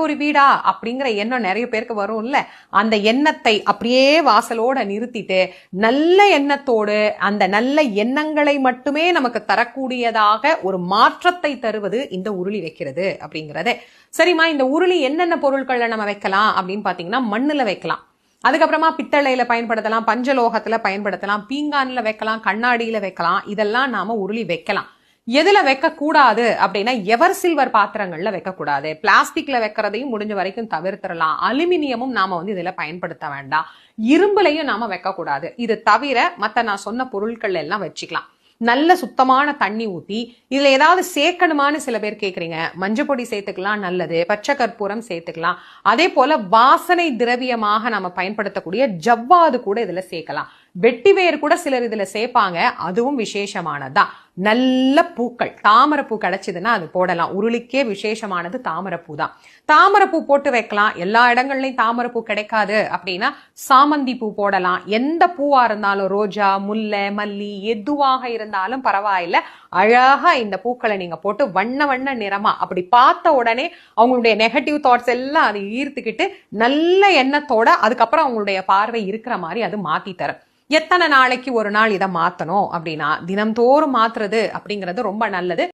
ஒரு வீடா அப்படிங்கிற எண்ணம் நிறைய பேருக்கு வரும் இல்ல, அந்த எண்ணத்தை அப்படியே வாசலோட நிறுத்திட்டு நல்ல எண்ணத்தோடு அந்த நல்ல எண்ணங்களை மட்டுமே நமக்கு தரக்கூடியதாக ஒரு மாற்றத்தை தருவது இந்த உருளி வைக்கிறது அப்படிங்கறது. சரிம்மா, இந்த உருளி என்னென்ன பொருட்கள்ல நம்ம வைக்கலாம் அப்படின்னு பாத்தீங்கன்னா, மண்ணுல வைக்கலாம், அதுக்கப்புறமா பித்தளையில பயன்படுத்தலாம், பஞ்சலோகத்துல பயன்படுத்தலாம், பீங்கான்ல வைக்கலாம், கண்ணாடியில வைக்கலாம். இதெல்லாம் நாம உருளி வைக்கலாம். எதுல வைக்க கூடாது அப்படின்னா, எவர் சில்வர் பாத்திரங்கள்ல வைக்க கூடாது. பிளாஸ்டிக்ல வைக்கிறதையும் முடிஞ்ச வரைக்கும் தவிர்த்திடலாம். அலுமினியமும் நாம இதுல பயன்படுத்த வேண்டாம். இரும்புலையும் நாம வைக்க கூடாது. இது தவிர மத்த நான் சொன்ன பொருட்கள் எல்லாம் வச்சுக்கலாம். நல்ல சுத்தமான தண்ணி ஊத்தி, இதுல ஏதாவது சேர்க்கணுமான்னு சில பேர் கேக்குறீங்க. மஞ்சப்பொடி சேர்த்துக்கலாம், நல்லது. பச்சை கற்பூரம் சேர்த்துக்கலாம். அதே போல வாசனை திரவியமாக நம்ம பயன்படுத்தக்கூடிய ஜவ்வாது கூட இதுல சேர்க்கலாம். வெட்டிவேர் கூட சிலர் இதுல சேர்ப்பாங்க, அதுவும் விசேஷமானதுதான். நல்ல பூக்கள், தாமரைப்பூ கிடைச்சதுன்னா அது போடலாம். உருளிக்கே விசேஷமானது தாமரைப்பூ தான். தாமரைப்பூ போட்டு வைக்கலாம். எல்லா இடங்கள்லயும் தாமரைப்பூ கிடைக்காது அப்படின்னா சாமந்தி பூ போடலாம். எந்த பூவா இருந்தாலும், ரோஜா, முல்லை, மல்லி எதுவாக இருந்தாலும் பரவாயில்ல, அழகா இந்த பூக்களை நீங்க போட்டு வண்ண வண்ண நிறமா அப்படி பார்த்த உடனே அவங்களுடைய நெகட்டிவ் தாட்ஸ் எல்லாம் அதை ஈர்த்துக்கிட்டு நல்ல எண்ணத்தோட அதுக்கப்புறம் அவங்களுடைய பார்வை இருக்கிற மாதிரி அது மாத்தி தரும். எத்தனை நாளைக்கு ஒரு நாள் இதை மாத்தணும் அப்படின்னா, தினம்தோறும் மாத்துறது அப்படிங்கிறது ரொம்ப நல்லது.